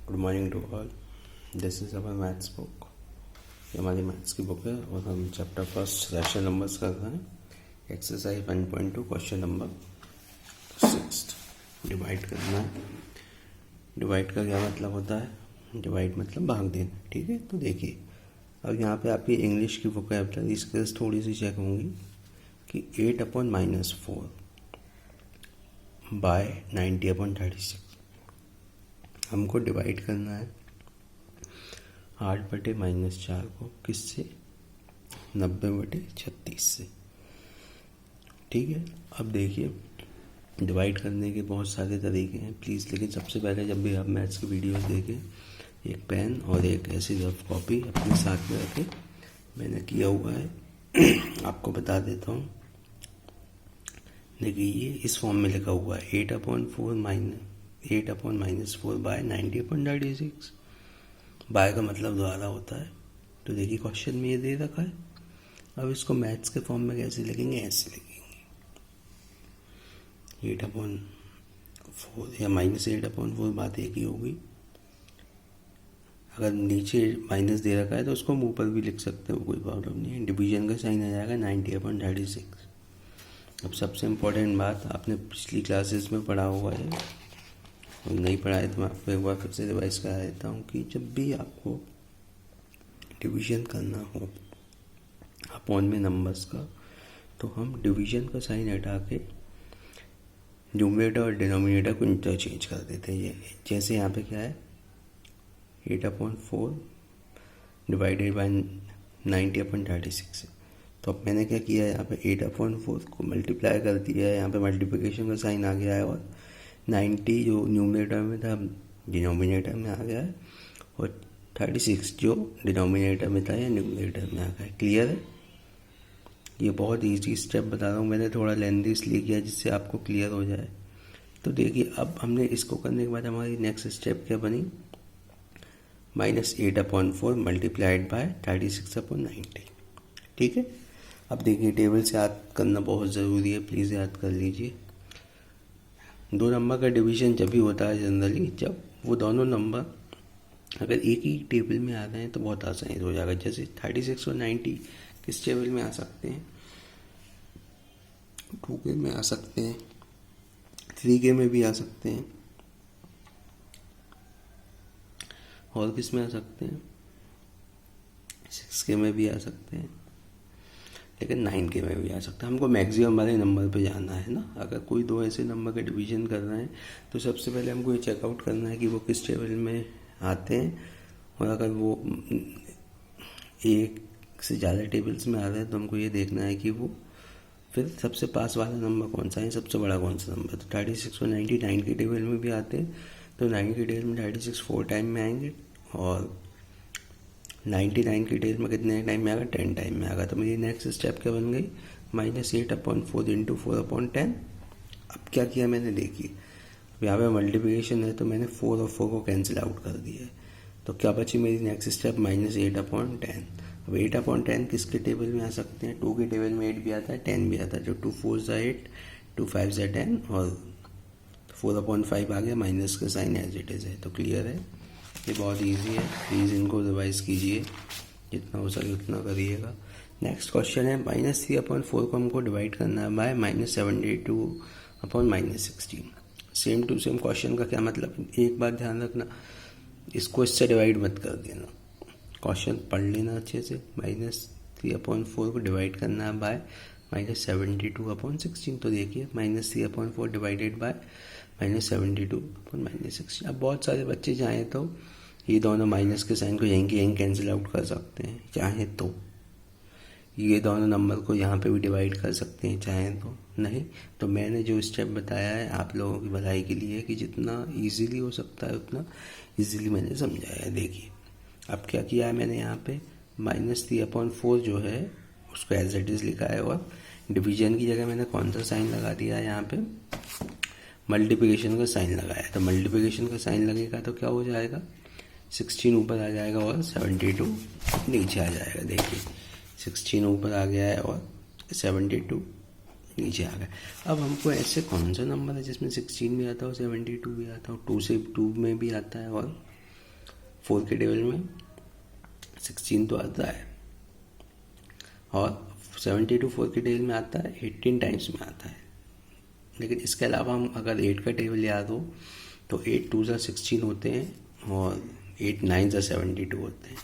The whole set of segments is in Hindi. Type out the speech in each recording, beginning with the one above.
Good morning to all. This is our maths book. ये हमारी मैथ्स की बुक है और हम चैप्टर फर्स्ट रैशनल नंबर्स कर रहे हैं। एक्सरसाइज 1.2 क्वेश्चन नंबर 6 डिवाइड करना है। डिवाइड का क्या मतलब होता है? डिवाइड मतलब भाग देना, ठीक है। तो देखिए, अब यहाँ पे आपकी इंग्लिश की वोकैबुलरी स्किल्स थोड़ी सी चेक होंगी कि 8/-4 बाय 90/36 हमको डिवाइड करना है 8/-4 को किससे? 90/36 से, ठीक है। अब देखिए, डिवाइड करने के बहुत सारे तरीके हैं प्लीज़, लेकिन सबसे पहले जब भी आप मैथ्स की वीडियोस देखें, एक पेन और एक ऐसी रफ कॉपी अपने साथ में रखें। मैंने किया हुआ है आपको बता देता हूँ। देखिए, ये इस फॉर्म में लिखा हुआ है 8/-4 बाय 90/36। बाय का मतलब द्वारा होता है। तो देखिए, क्वेश्चन में ये दे रखा है। अब इसको मैथ्स के फॉर्म में कैसे लिखेंगे? ऐसे लिखेंगे 8/4 या -8/4 बात एक ही होगी। अगर नीचे माइनस दे रखा है तो उसको हम ऊपर भी लिख सकते हो, कोई प्रॉब्लम नहीं है। डिवीजन का साइन आ जाएगा 90/36। अब सबसे इम्पोर्टेंट बात, आपने पिछली क्लासेस में पढ़ा हुआ है और नहीं पढ़ा है तो मैं आपको एक बार फिर से रिवाइज करा देता हूँ कि जब भी आपको डिवीजन करना हो अपॉन में नंबर्स का, तो हम डिवीजन का साइन हटा के न्यूमरेटर और डिनोमिनेटर को इंटरचेंज कर देते हैं। ये जैसे यहाँ पे क्या है, 8/4 डिवाइडेड बाय 90/36 है। तो अब मैंने क्या किया है, यहाँ पे 8/4 को मल्टीप्लाई कर दिया है। यहाँ पे मल्टीप्लिकेशन का साइन आ गया है और 90 जो न्यूमरेटर में था डिनोमिनेटर में आ गया है, और 36 जो डिनोमिनेटर में था या न्यूमरेटर में आ गया है। क्लियर है? ये बहुत इजी स्टेप बता रहा हूँ, मैंने थोड़ा लेंथी इसलिए किया जिससे आपको क्लियर हो जाए। तो देखिए, अब हमने इसको करने के बाद हमारी नेक्स्ट स्टेप क्या बनी? -8/4 मल्टीप्लाइड बाय 36/90, ठीक है। अब देखिए, टेबल से याद करना बहुत ज़रूरी है, प्लीज़ याद कर लीजिए। दो नंबर का डिवीजन जब भी होता है जनरली, जब वो दोनों नंबर अगर एक ही टेबल में आ रहे हैं तो बहुत आसानी हो जाएगा। जैसे 36 और 90 किस टेबल में आ सकते हैं? 2K में आ सकते हैं, 3K में भी आ सकते हैं, और किस में आ सकते हैं? 6K में भी आ सकते हैं, लेकिन 9K में भी आ सकता है। हमको मैक्सिमम वाले नंबर पे जाना है ना। अगर कोई दो ऐसे नंबर का डिवीजन कर रहे हैं तो सबसे पहले हमको ये चेकआउट करना है कि वो किस टेबल में आते हैं, और अगर वो एक से ज़्यादा टेबल्स में आ रहे हैं तो हमको ये देखना है कि वो फिर सबसे पास वाला नंबर कौन सा है, सबसे बड़ा कौन सा नंबर। तो 36 और 90 9 के टेबल में भी आते हैं, तो 9 के टेबल में 36 4 टाइम में आएंगे, और 99 के टेबल में कितने टाइम में आएगा? 10 टाइम में आएगा। तो मेरी नेक्स्ट स्टेप क्या बन गई? -8/4 इंटू 4/10। अब क्या किया मैंने? देखिए, अब यहाँ पे मल्टीप्लिकेशन है तो मैंने 4 और 4 को कैंसिल आउट कर दिया है। तो क्या बची मेरी नेक्स्ट स्टेप? -8/10। अब 8/10 किसके टेबल में आ सकते हैं? 2 के टेबल में 8 भी आता है, 10 भी आता है। जो 2 4 ज़ा 8, 2 5 ज़ा 10, और 4/5 आ गया, माइनस का साइन एज इट इज़ है। तो क्लियर है? ये बहुत इजी है, प्लीज़ इनको रिवाइज कीजिए, जितना हो सके उतना करिएगा। नेक्स्ट क्वेश्चन है -3/4 को हमको डिवाइड करना है by -72/-16। Same to same question का क्या मतलब? एक बात ध्यान रखना, इसको इससे डिवाइड मत कर देना, क्वेश्चन पढ़ लेना अच्छे से। -3/4 को डिवाइड करना है बाय -72/16। तो देखिए, -3/4 डिवाइडेड बाय -72/-16। अब बहुत सारे बच्चे चाहें तो ये दोनों माइनस के साइन को यहीं के यहीं कैंसिल आउट कर सकते हैं, चाहें तो ये दोनों नंबर को यहाँ पे भी डिवाइड कर सकते हैं, चाहें तो। नहीं तो मैंने जो स्टेप बताया है आप लोगों की भलाई के लिए कि जितना इजीली हो सकता है उतना इजीली मैंने समझाया है। देखिए, अब क्या किया है मैंने यहाँ पे, -3/4 जो है उसको एज इट इज़ लिखा है, और डिवीजन की जगह मैंने कौन सा साइन लगा दिया है? यहाँ पे मल्टीप्लिकेशन का साइन लगाया। तो मल्टीप्लिकेशन का साइन लगेगा तो क्या हो जाएगा? 16 ऊपर आ जाएगा और 72 नीचे आ जाएगा। देखिए, 16 ऊपर आ गया है और 72 नीचे आ गया। अब हमको ऐसे कौन सा नंबर है जिसमें 16 भी आता हो 72 भी आता हो, 2 से 2 में भी आता है और 4 के टेबल में 16 तो आता है, और 72 4 के टेबल में आता है 18 टाइम्स में आता है। लेकिन इसके अलावा हम अगर 8 का टेबल याद हो तो 8 2 ज़ा 16 होते हैं और 8 9 ज़ा 72 होते हैं।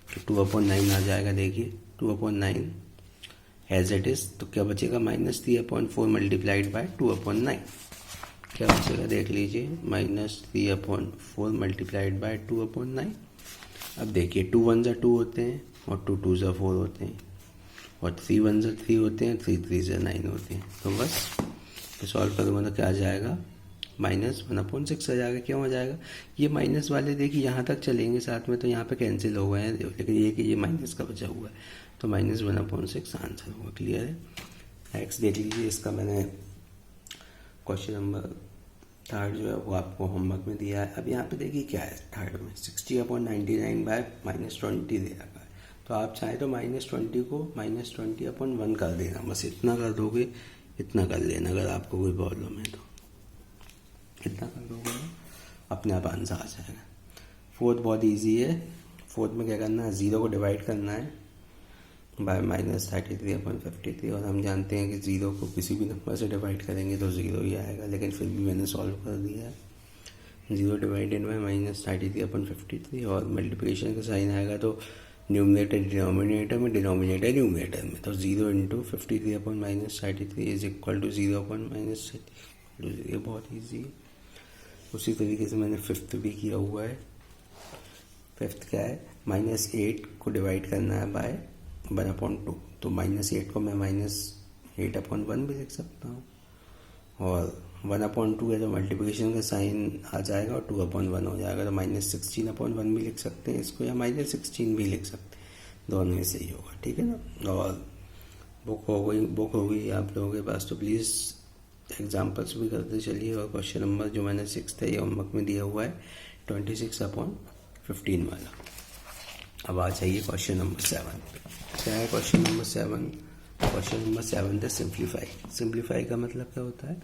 तो 2/9 आ जाएगा। देखिए 2/9 एज इट इज़। तो क्या बचेगा? -3/4 मल्टीप्लाइड बाय 2/9। क्या बचेगा देख लीजिए, -3/4 मल्टीप्लाइड बाय 2/9। अब देखिए 2 1 ज़ा 2 होते हैं और 2 2 ज़ा 4 होते हैं और 3 1 ज़ा 3 होते हैं, 3 3 ज़ा 9 होते हैं। तो बस तो सॉल्व करूँगा तो क्या आ जाएगा? -1/6 आ जाएगा। क्यों आ जाएगा? ये माइनस वाले देखिए यहाँ तक चलेंगे साथ में तो यहाँ पे कैंसिल हो गए हैं, लेकिन ये कि ये माइनस का बचा हुआ है तो -1/6 आंसर होगा। क्लियर है? नेक्स्ट देख लीजिए, इसका मैंने क्वेश्चन नंबर 3 जो है वो आपको होमवर्क में दिया है। अब यहाँ पे देखिए क्या है 3 में 60/99 बाय -20 दे रखा है। तो आप चाहें तो -20 को -20/1 कर देना, बस इतना कर दोगे, इतना कर लेना। अगर आपको कोई प्रॉब्लम है तो इतना कर दोगे ना, अपने आप आंसर आ जाएगा। 4th बहुत इजी है। 4th में क्या करना है? 0 को डिवाइड करना है बाय -33/53 और हम जानते हैं कि 0 को किसी भी नंबर से डिवाइड करेंगे तो 0 ही आएगा, लेकिन फिर भी मैंने सॉल्व कर दिया है। 0 डिवाइडेड बाय -33/53 और मल्टीप्लिकेशन का साइन आएगा तो न्यूमरेटर डिनोमिनेटर में, डिनोमिनेटर न्यूमरेटर में। तो 0 × 53/-33 इज इक्वल टू 0/-30। ये बहुत ईजी है। उसी तरीके से मैंने 5th भी किया हुआ है। 5th क्या है? -8 को डिवाइड करना है बाय 1/2। तो -8 को मैं -8/1 भी लिख सकता हूँ और 1/2 है तो मल्टीप्लिकेशन का साइन आ जाएगा और 2/1 हो जाएगा। तो -16/1 भी लिख सकते हैं इसको, या -16 भी लिख सकते हैं, दोनों में से ही होगा। ठीक है ना? और बुक हो गई आप लोगों के पास, तो प्लीज़ एग्जाम्पल्स भी करते चलिए। और क्वेश्चन नंबर जो मैंने 6th है ये होमवर्क में दिया हुआ है 26/15 वाला। अब आ जाइए क्वेश्चन नंबर 7 पे। क्या है क्वेश्चन नंबर 7? क्वेश्चन नंबर 7 है सिंप्लीफाई। सिंप्लीफाई का मतलब क्या होता है?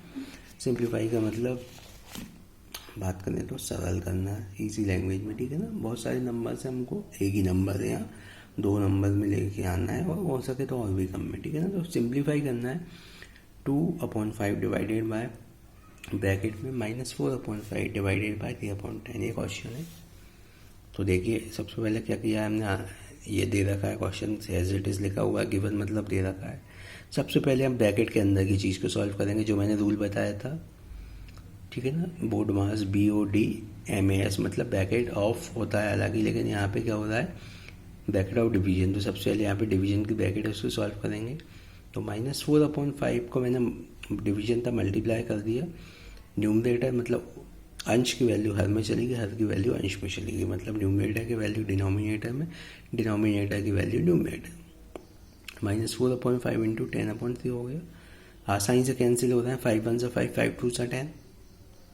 सिंप्लीफाई का मतलब बात करें तो सरल करना है, इजी लैंग्वेज में। ठीक है ना? बहुत सारे नंबर से हमको एक ही नंबर है या 2 नंबर में लेके आना है, और हो सके तो और भी कम में। ठीक है ना? तो सिंप्लीफाई करना है 2/5 डिवाइडेड बाय ब्रैकेट में -4/5 डिवाइडेड बाय 3/10। ये क्वेश्चन है। तो देखिए सबसे पहले क्या किया है हमने, ये दे रखा है क्वेश्चन एज इट इज़ लिखा हुआ है, गिवन मतलब दे रखा है। सबसे पहले हम ब्रैकेट के अंदर की चीज़ को सॉल्व करेंगे, जो मैंने रूल बताया था। ठीक है ना? बोर्ड मास BODMAS मतलब ब्रैकेट ऑफ होता है हालांकि, लेकिन यहाँ पे क्या हो रहा है? Bracket of division. तो सबसे पहले यहाँ पे डिवीजन की ब्रैकेट है उसको सॉल्व करेंगे। तो -4/5 को मैंने डिवीजन था मल्टीप्लाई कर दिया। न्यूमरेटर मतलब अंश की वैल्यू हर में चलेगी, हर की वैल्यू अंश में चलेगी, मतलब न्यूमरेटर की वैल्यू डिनोमिनेटर में, डिनोमिनेटर की वैल्यू न्यूमरेटर। -4/5 × 10/3 हो गया। आसानी से कैंसिल हो रहा है, 5 1 × 5, 5 2 × 10।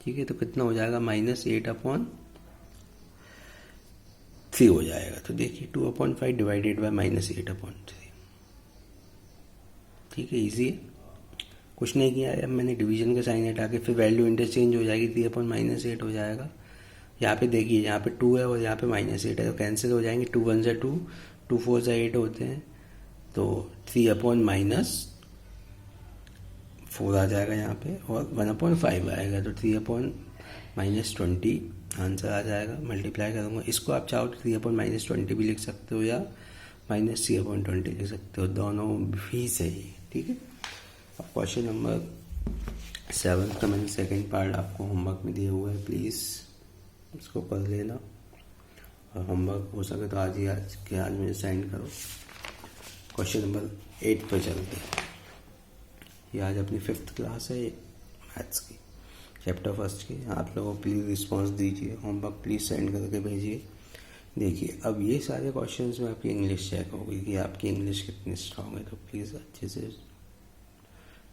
ठीक है? तो कितना हो जाएगा? -8/3 हो जाएगा। तो देखिए 2/5 डिवाइडेड बाय -8/3। ठीक है? ईजी है, कुछ नहीं किया है। अब मैंने डिवीजन का साइन हटा के फिर वैल्यू इंटरचेंज हो जाएगी, 3/-8 हो जाएगा। यहाँ पे देखिए यहाँ पे 2 है और यहाँ पे -8 है, तो कैंसिल हो जाएंगे। 2 1 × 2, 2 4 × 8 होते हैं, तो 3/-4 आ जाएगा यहाँ पे, और 1/5 आएगा तो 3/-20 आंसर आ जाएगा। मल्टीप्लाई करूँगा इसको, आप चाहो तो 3/-20 भी लिख सकते हो या -3/20 लिख सकते हो, दोनों भी सही है। ठीक है? अब क्वेश्चन नंबर 7 का मैंने सेकंड पार्ट आपको होमवर्क में दिया हुआ है, प्लीज़ इसको कर लेना। और होमवर्क हो सके तो आज मुझे सेंड करो। क्वेश्चन नंबर 8 पे चलते हैं। ये आज अपनी 5th क्लास है मैथ्स की, चैप्टर 1 की। आप लोगों प्लीज़ रिस्पॉन्स दीजिए, होमवर्क प्लीज़ सेंड करके भेजिए। देखिए अब ये सारे क्वेश्चंस में आपकी इंग्लिश चेक होगी कि आपकी इंग्लिश कितनी स्ट्रांग है, तो प्लीज़ अच्छे से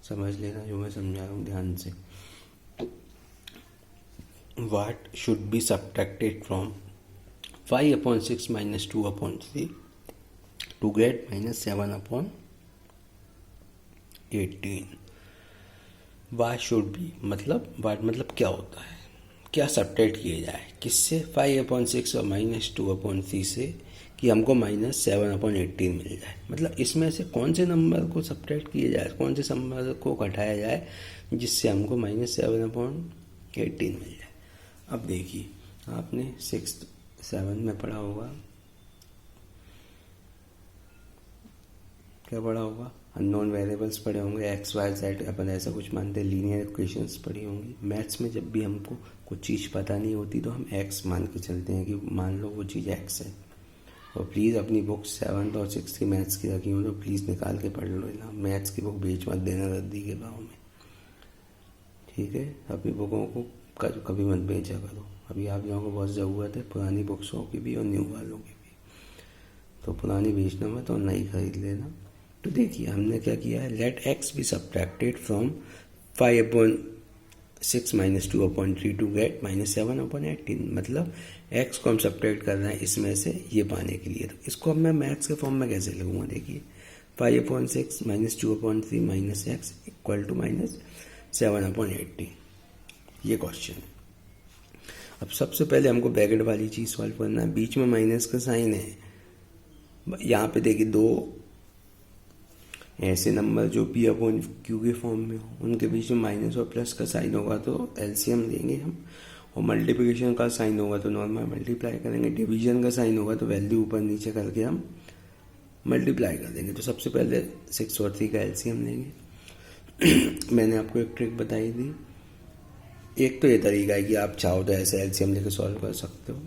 समझ लेना जो मैं समझा रहा हूँ ध्यान से। What should be subtracted from 5/6 - 2/3 to get -7/18? What should be मतलब what मतलब क्या होता है? क्या सब्ट्रैक्ट किए जाए, किससे, 5/6 और -2/3 से, कि हमको -7/18 मिल जाए। मतलब इसमें से कौन से नंबर को सब्ट्रैक्ट किया जाए, कौन से नंबर को घटाया जाए जिससे हमको -7/18 मिल जाए। अब देखिए, आपने 6th-7 में पढ़ा होगा, क्या पढ़ा होगा, अननोन वेरिएबल्स पढ़े होंगे, एक्स वाई जेड, अपन ऐसा कुछ मानते हैं, लीनियर इक्वेशंस पढ़ी होंगी। मैथ्स में जब भी हमको कुछ चीज़ पता नहीं होती तो हम एक्स मान के चलते हैं कि मान लो वो चीज़ एक्स है। और प्लीज़ अपनी बुक 7th और 6th की मैथ्स की रखी हो तो प्लीज़ निकाल के पढ़ लो ना, मैथ्स की बुक बेच मत देना रद्दी के भाव में, ठीक है। अपनी बुकों को कभी मत बेचा करो। अभी आप लोगों को बहुत ज़रूरत है पुरानी बुक्सों की भी और न्यू वालों की भी, तो पुरानी बेचना मत और नई खरीद लेना। तो देखिए हमने क्या किया है, let x be subtracted from 5/6 -2/3 to get -7/18। मतलब एक्स को हम सब्ट्रैक्ट कर रहे हैं इसमें से ये पाने के लिए। तो इसको अब मैं मैथ्स के फॉर्म में कैसे लिखूँगा, देखिए 5/6 -2/3 माइनस एक्स इक्वल टू -7/18, ये क्वेश्चन है। अब सबसे पहले हमको ब्रैकेट वाली चीज़ सॉल्व करना है, बीच में माइनस का साइन है। यहाँ पे देखिए दो ऐसे नंबर जो P/Q के फॉर्म में हो, उनके बीच में माइनस और प्लस का साइन होगा तो एलसीएम लेंगे हम, और मल्टीप्लिकेशन का साइन होगा तो नॉर्मल मल्टीप्लाई करेंगे, डिवीजन का साइन होगा तो वैल्यू ऊपर नीचे करके हम मल्टीप्लाई कर देंगे। तो सबसे पहले 6 और 3 का एलसीएम लेंगे। मैंने आपको एक ट्रिक बताई थी, एक तो ये तरीका है कि आप चाहो तो ऐसे एलसीएम लेके सॉल्व कर सकते हो।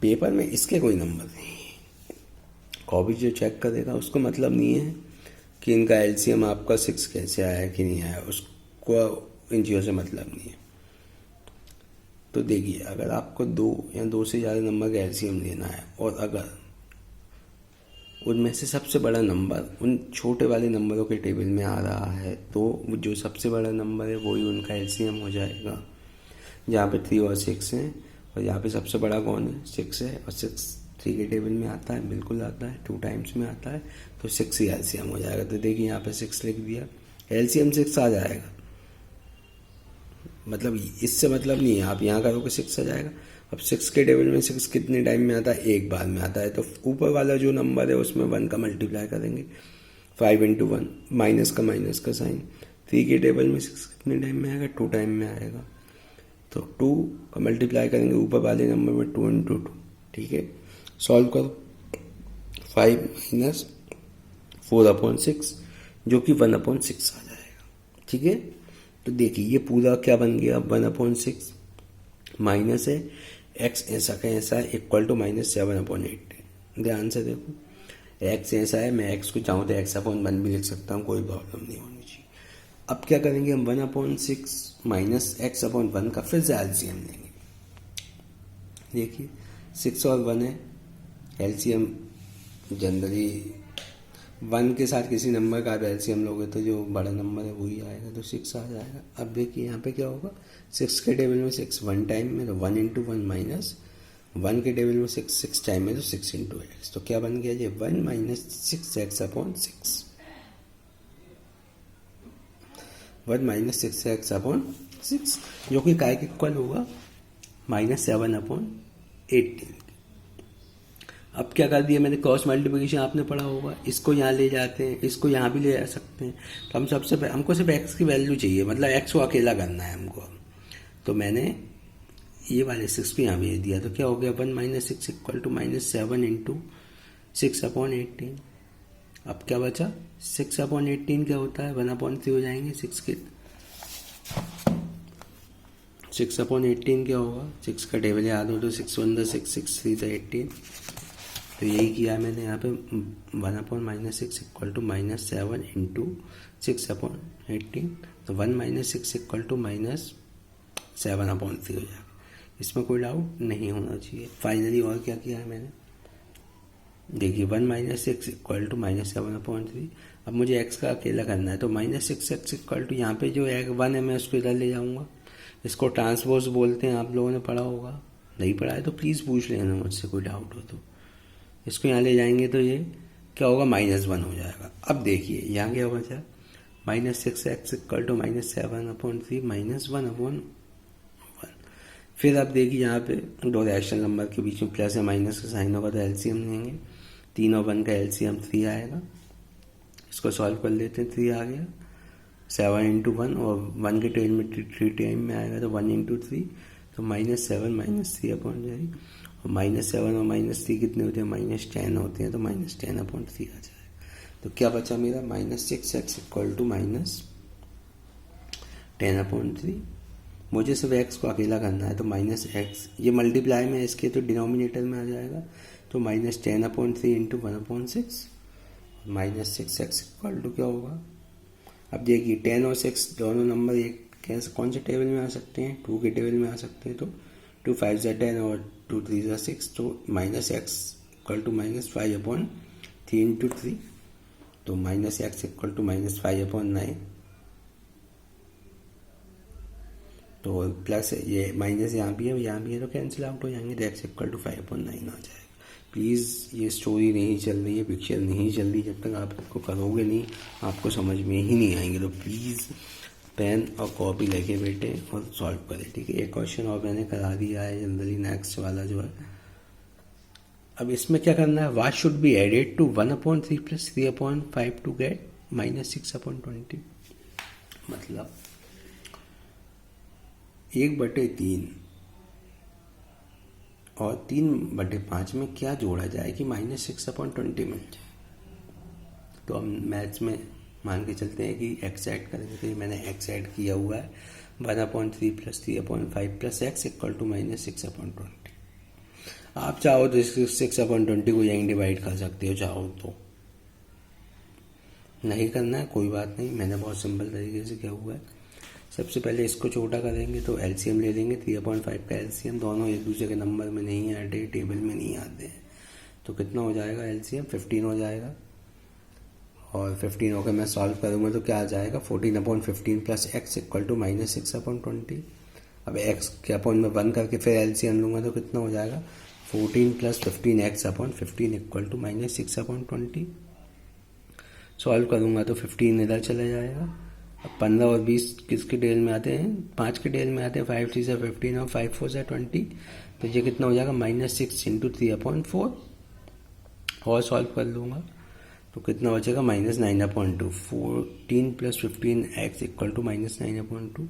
पेपर में इसके कोई नंबर नहीं, कॉपी जो चेक करेगा उसको मतलब नहीं है कि इनका एलसीएम आपका 6 कैसे आया कि नहीं आया, उसको इन चीज़ों से मतलब नहीं है। तो देखिए अगर आपको 2 या 2 से ज़्यादा नंबर का एलसीएम लेना है और अगर उनमें से सबसे बड़ा नंबर उन छोटे वाले नंबरों के टेबल में आ रहा है तो जो सबसे बड़ा नंबर है वही उनका एलसीएम हो जाएगा। जहाँ पे 3 और 6 हैं और यहाँ पे सबसे बड़ा कौन है, 6 है, और 6 3 के टेबल में आता है, बिल्कुल आता है, 2 टाइम्स में आता है, तो 6 ही एलसीएम हो जाएगा। तो देखिए यहाँ पे 6 लिख दिया, एलसीएम 6 आ जाएगा। मतलब इससे मतलब नहीं है, आप यहाँ करोगे 6 आ जाएगा। अब 6 के टेबल में 6 कितने टाइम में आता है, एक बार में आता है, तो ऊपर वाला जो नंबर है उसमें 1 का मल्टीप्लाई करेंगे, 5 × 1, माइनस का साइन। 3 के टेबल में 6 कितने टाइम में आएगा, 2 टाइम में आएगा, तो 2 का मल्टीप्लाई करेंगे ऊपर वाले नंबर में, 2 × 2, ठीक है। सॉल्व करो, 5 - 4/6 जो कि 1/6 आ जाएगा, ठीक है। तो देखिए ये पूरा क्या बन गया, 1/6 माइनस है एक्स ऐसा का ऐसा इक्वल टू -7/18। ध्यान से देखो, एक्स ऐसा है, मैं एक्स को चाहूँ तो x/1 भी लिख सकता हूँ, कोई प्रॉब्लम नहीं होनी चाहिए। अब क्या करेंगे हम, 1/6 माइनस x/1 का फिर से एलसीएम लेंगे। देखिए 6 और 1 है, एलसीएम जनरली 1 के साथ किसी नंबर का एलसीएम लोगे तो जो बड़ा नंबर है वही आएगा, तो 6 आ जाएगा। अब देखिए यहाँ पे क्या होगा, 6 के टेबल में 6 1 टाइम में, तो 1 × 1 माइनस 1 के टेबल में 6 टाइम में, तो 6 × x, तो क्या बन गया ये 1 - 6x/6, 1 - 6x/6, जो कि काय के इक्वल होगा -7/18। अब क्या कर दिया मैंने, क्रॉस मल्टीप्लिकेशन आपने पढ़ा होगा, इसको यहाँ ले जाते हैं, इसको यहाँ भी ले जा सकते हैं। तो हम हमको सिर्फ x की वैल्यू चाहिए, मतलब x को अकेला करना है हमको। तो मैंने ये वाले 6 को यहाँ भेज दिया, तो क्या हो गया 1 - 6 इक्वल टू -7 × 6/18। अब क्या बचा, 6/18 क्या होता है, 1/3 हो जाएंगे 6 के। 6/18 क्या होगा, 6 का टेबल याद हो तो 6 1 6 6 3 18। तो यही किया मैंने यहाँ पे, 1/6 इक्वल टू -7 × 6/18। तो 1 - 6 इक्वल टू -7/3 हो जाएगा, इसमें कोई डाउट नहीं होना चाहिए। फाइनली और क्या किया है मैंने, देखिए 1 - 6 इक्वल टू -7/3। अब मुझे x का अकेला करना है, तो -6x इक्वल टू यहाँ पे जो 1 है मैं उसको इधर ले जाऊँगा। इसको ट्रांसपोज बोलते हैं, आप लोगों ने पढ़ा होगा, नहीं पढ़ा है तो प्लीज़ पूछ लेना मुझसे, कोई डाउट हो तो। इसको यहाँ ले जाएंगे तो ये क्या होगा, -1 हो जाएगा। अब देखिए यहाँ क्या बचा, -6x इक्वल टू -7/3 -1/1। फिर आप देखिए यहाँ पे दो रैशनल नंबर के बीच में प्लस या माइनस का साइन होगा तो एलसीएम लेंगे। 3 और 1 का एलसीएम 3 आएगा। इसको सॉल्व कर लेते हैं। 3 आ गया। 7 इंटू 1 और 1 के टेल में 3 टाइम में आएगा तो 1 इंटू 3 तो -7 -3 अपॉन जाएगी। और -7 और -3 कितने होते हैं? -10 होते हैं तो -10 अपॉन 3 आ जाएगा। तो क्या बचा मेरा? -6x equal to -10 upon 3। मुझे सिर्फ x को अकेला करना है तो -x, ये मल्टीप्लाई में इसके तो डिनोमिनेटर में आ जाएगा तो -10 upon 3 into 1 upon 6 -6x equal to क्या होगा? अब देखिए 10 और 6 दोनों नंबर एक कैसे कौन से टेबल में आ सकते हैं? 2 के टेबल में आ सकते हैं। तो 2 5 ज़ा 10 और 2 3 ज़ा 6 तो -x equal to -5 upon 3 into 3 तो -x इक्वल टू -5 अपॉन 9 तो प्लस ये माइनस यहाँ भी है तो कैंसिल आउट हो जाएंगे तो x इक्वल टू 5 अपॉन 9 आ जाएगा। प्लीज़ ये स्टोरी नहीं चल रही है, पिक्चर नहीं चल रही, जब तक आप इसको करोगे नहीं आपको समझ में ही नहीं आएंगे। तो प्लीज़ पेन और कॉपी लेके बैठे और सॉल्व करें, ठीक है। एक क्वेश्चन और मैंने करा दिया है जनरली, नेक्स्ट वाला जो है। अब इसमें क्या करना है? What should be added to 1/3 plus 3/5 to get -6/20। मतलब 1/3 और 3/5 में क्या जोड़ा जाए कि -6/20 मिल जाए। तो हम मैथ्स में मान के चलते हैं कि x ऐड करेंगे तो ये मैंने x ऐड किया हुआ है 1/3 plus 3/5 plus x equal to -6/20। आप चाहो तो 6/20 को यहीं डिवाइड कर सकते हो, चाहो तो। नहीं करना है कोई बात नहीं, मैंने बहुत सिंपल तरीके से किया हुआ है। सबसे पहले इसको छोटा करेंगे तो एलसीएम ले लेंगे। 3/5 का एलसीएम, दोनों एक दूसरे के नंबर में नहीं आते, टेबल में नहीं आते हैं, तो कितना हो जाएगा? एलसीएम 15 हो जाएगा। और 15 होकर मैं सॉल्व करूँगा तो क्या आ जाएगा? 14/15 प्लस x इक्वल टू -6/20। अब x के अपॉन में 1 करके फिर एलसीएम लूँगा तो कितना हो जाएगा? 14 plus 15x/15 equal to -6/20। Solve करूँगा तो 15 इधर चला जाएगा। अब 15 और 20 किसके डेल में आते हैं? 5 के डेल में आते हैं। 5 3 = 15 और 5 4 = 20 तो ये कितना हो जाएगा? -6 इंटू 3/4। और सॉल्व कर लूँगा तो कितना बचेगा? -9/2। 14 प्लस 15x इक्वल टू -9/2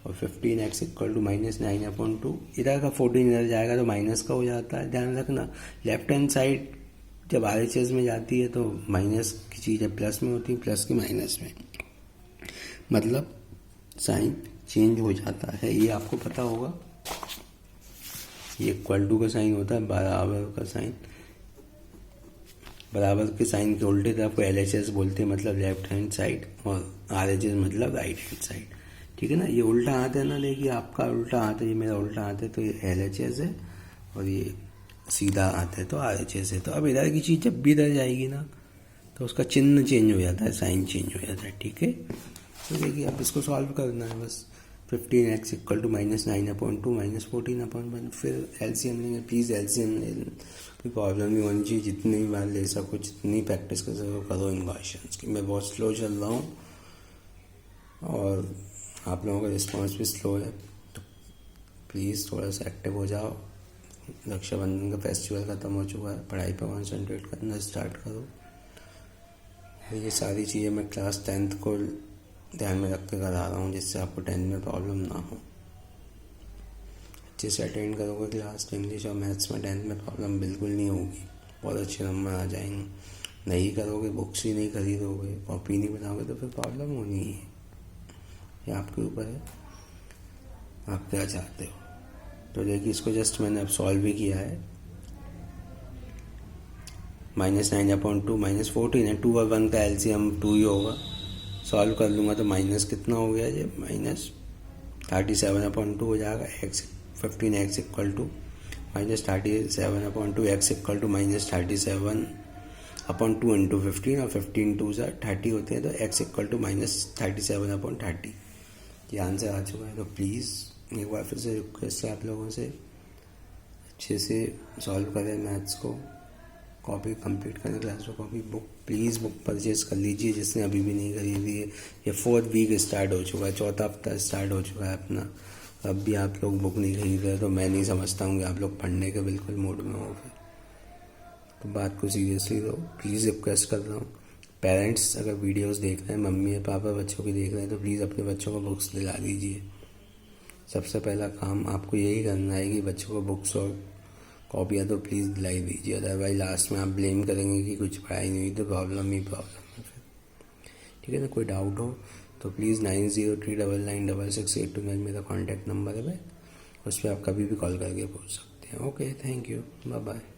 और 15x इक्वल टू -9/2। इधर का 14 इधर जाएगा तो माइनस का हो जाता है। ध्यान रखना लेफ्ट हैंड साइड जब RHS में जाती है तो माइनस की चीज़ें प्लस में होती है, प्लस की माइनस में, मतलब साइन चेंज हो जाता है, ये आपको पता होगा। ये इक्वल टू का साइन होता है, बराबर का साइन, बराबर के साइन के उल्टे तरफ को LHS बोलते हैं, मतलब लेफ्ट हैंड साइड, और RHS मतलब राइट हैंड साइड, ठीक है ना। ये उल्टा हाथ है ना, देखिए आपका उल्टा हाथ है, ये मेरा उल्टा हाथ है तो ये LHS है और ये सीधा हाथ है तो RHS है। तो अब इधर की चीज़ जब भी इधर जाएगी ना तो उसका चिन्ह चेंज हो जाता है, साइन चेंज हो जाता है, ठीक है। तो देखिए अब इसको सॉल्व करना है बस। 15x equal to -9/2 -14/1। फिर एलसीएम लेंगे, प्लीज़ एलसीएम ले, कोई प्रॉब्लम नहीं होनी चाहिए। जितनी भी बार ले सको, जितनी प्रैक्टिस कर सको करो इन क्वेश्चंस की। मैं बहुत स्लो चल रहा हूँ और आप लोगों का रिस्पॉन्स भी स्लो है, तो प्लीज़ थोड़ा सा एक्टिव हो जाओ। रक्षाबंधन का फेस्टिवल ख़त्म हो चुका है, पढ़ाई पर कॉन्सेंट्रेट करना स्टार्ट करो। ये सारी चीज़ें मैं क्लास 10th को ध्यान में रख के करा रहा हूँ, जिससे आपको 10th में प्रॉब्लम ना हो। अच्छे से अटेंड करोगे क्लास, इंग्लिश और मैथ्स में 10th में प्रॉब्लम बिल्कुल नहीं होगी, बहुत अच्छे नंबर आ जाएंगे। नहीं करोगे, बुक्स ही नहीं खरीदोगे, कॉपी नहीं बनाओगे तो फिर प्रॉब्लम होनी ही है। ये आपके ऊपर है, आप क्या चाहते हो। तो देखिए इसको जस्ट मैंने अब सॉल्व भी किया है। -9/2 -14 है, 2 और 1 का एलसीएम 2 ही होगा। सॉल्व कर लूँगा तो माइनस कितना हो गया ये? -37/2 हो जाएगा। 15x equal to -37/2, x equal to -37/2 into 15 और 15 2 30 होते हैं तो x इक्वल टू -37/30। ये आंसर आ चुका है। तो प्लीज़ एक बार फिर से रिक्वेस्ट है आप लोगों से, अच्छे से सॉल्व करें मैथ्स को, कॉपी कंप्लीट करें, क्लास में copy, book please book purchase कर लीजिए जिसने अभी भी नहीं खरीदी है। ये 4th वीक स्टार्ट हो चुका है, 4था हफ्ता स्टार्ट हो चुका है अपना। अब भी आप लोग बुक नहीं खरीद रहे तो मैं नहीं समझता हूँ कि आप लोग पढ़ने के बिल्कुल मूड में हो। फिर तो बात को सीरियसली लो, प्लीज़ रिक्वेस्ट कर रहा हूँ। पेरेंट्स अगर वीडियोस देख रहे हैं, मम्मी या पापा बच्चों की देख रहे हैं, तो प्लीज़ अपने बच्चों को बुक्स दिला दीजिए। सबसे पहला काम आपको यही करना है कि बच्चों को बुक्स और कॉपियाँ तो प्लीज़ दिलाई दीजिए। अदरवाइज लास्ट में आप ब्लेम करेंगे कि कुछ पढ़ाई नहीं हुई, तो प्रॉब्लम ही प्रॉब्लम है फिर। ठीक है ना? कोई डाउट हो तो प्लीज़ 9039966829 मेरा कॉन्टैक्ट नंबर है, उस पर आप कभी भी कॉल करके पूछ सकते हैं। Okay, thank you, bye bye.